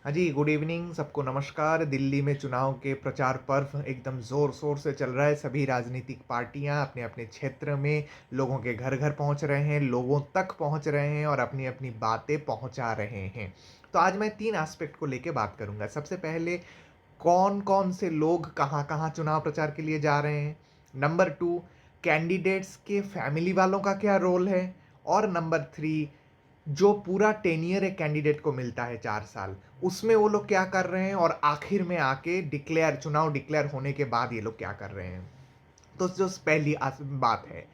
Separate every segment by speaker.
Speaker 1: हाँ जी, good evening, सबको नमस्कार। दिल्ली में चुनाव के प्रचार पर्व एकदम ज़ोर-शोर से चल रहा है। सभी राजनीतिक पार्टियाँ अपने-अपने क्षेत्र में लोगों के घर-घर पहुँच रहे हैं, लोगों तक पहुँच रहे हैं और अपनी-अपनी बातें पहुँचा रहे हैं। तो आज मैं 3 एस्पेक्ट को लेके बात करूँगा। सबसे पहले कौन-कौन से लोग कहाँ-कहाँ चुनाव प्रचार के लिए जा रहे हैं। नंबर 2 कैंडिडेट्स के फैमिली वालों का क्या रोल है और नंबर 3 जो पूरा टेन्योर एक कैंडिडेट को मिलता है 4 साल, उसमें वो लोग क्या कर रहे हैं और आखिर में आके चुनाव डिक्लेयर होने के बाद ये लोग क्या कर रहे हैं। तो जो पहली बात है,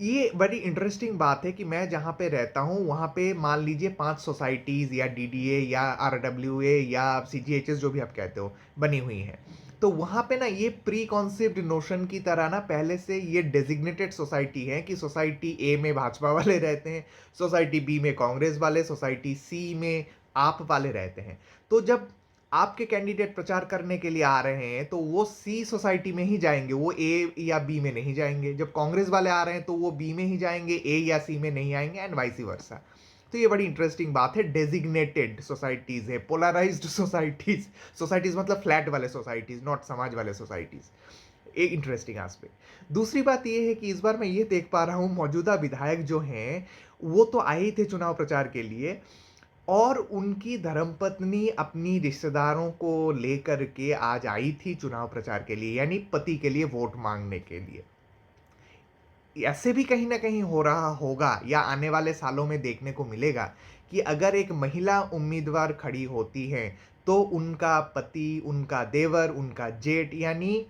Speaker 1: ये बड़ी इंटरेस्टिंग बात है कि मैं जहाँ पे रहता हूँ, वहाँ पे मान लीजिए 5 सोसाइटीज़ या डीडीए या आरडब्ल्यूए या सीजीएचएस जो भी आप कहते हो, बनी हुई हैं। तो वहाँ पे ना ये प्री कॉन्सेप्ट नोशन की तरह ना पहले से ये डेज़िग्नेटेड सोसाइटी है कि सोसाइटी ए में भाजपा वाले रहते हैं, सोसाइटी बी में कांग्रेस वाले, सोसाइटी सी में आप वाले रहते हैं। तो जब आपके कैंडिडेट प्रचार करने के लिए आ रहे हैं तो वो सी सोसाइटी में ही जाएंगे, वो ए या बी में नहीं जाएंगे। जब कांग्रेस वाले आ रहे हैं तो वो बी में ही जाएंगे, ए या सी में नहीं आएंगे एंड वाइस वर्सा। तो ये बड़ी इंटरेस्टिंग बात है। डेजिग्नेटेड सोसाइटीज है, पोलराइज्ड सोसाइटीज। सोसाइटीज मतलब फ्लैट वाले सोसाइटीज, नॉट समाज वाले सोसाइटीज। एक इंटरेस्टिंग एस्पेक्ट। दूसरी बात ये है कि इस बार मैं ये देख पा रहा हूँ मौजूदा विधायक जो हैं वो तो आए ही थे चुनाव प्रचार के लिए और उनकी धर्मपत्नी अपनी रिश्तेदारों को लेकर के आज आई थी चुनाव प्रचार के लिए, यानी पति के लिए वोट मांगने के लिए। ऐसे भी कहीं ना कहीं हो रहा होगा या आने वाले सालों में देखने को मिलेगा कि अगर एक महिला उम्मीदवार खड़ी होती है तो उनका पति, उनका देवर, उनका जेठ, यानी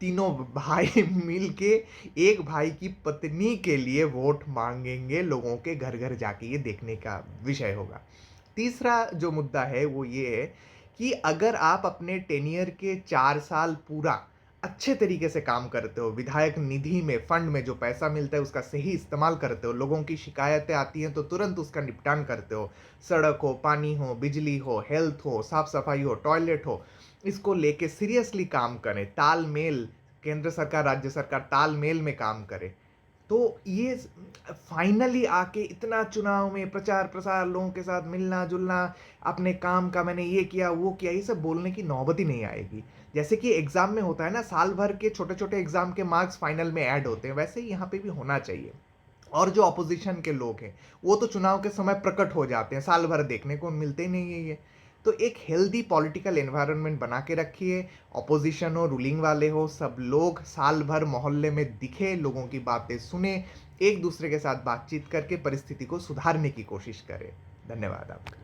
Speaker 1: तीनों भाई मिलके एक भाई की पत्नी के लिए वोट मांगेंगे लोगों के घर घर जाके। ये देखने का विषय होगा। तीसरा जो मुद्दा है वो ये है कि अगर आप अपने टेनियर के 4 साल पूरा अच्छे तरीके से काम करते हो, विधायक निधि में, फंड में जो पैसा मिलता है उसका सही इस्तेमाल करते हो, लोगों की शिकायतें आती हैं तो तुरंत उसका निपटान करते हो, सड़क हो, पानी हो, बिजली हो, हेल्थ हो, साफ सफाई हो, टॉयलेट हो, इसको लेके सीरियसली काम करें, तालमेल, केंद्र सरकार राज्य सरकार तालमेल में काम करे, तो ये फाइनली आके इतना चुनाव में प्रचार प्रसार, लोगों के साथ मिलना जुलना, अपने काम का मैंने ये किया वो किया, ये सब बोलने की नौबत ही नहीं आएगी। जैसे कि एग्जाम में होता है ना, साल भर के छोटे छोटे एग्जाम के मार्क्स फाइनल में ऐड होते हैं, वैसे ही यहाँ पे भी होना चाहिए। और जो अपोजिशन के लोग हैं वो तो चुनाव के समय प्रकट हो जाते हैं, साल भर देखने को मिलते ही नहीं है ये। तो एक हेल्दी पॉलिटिकल एनवायरनमेंट बना के रखिए। अपोजिशन हो, रूलिंग वाले हो, सब लोग साल भर मोहल्ले में दिखे, लोगों की बातें सुने, एक दूसरे के साथ बातचीत करके परिस्थिति को सुधारने की कोशिश करें। धन्यवाद आपका।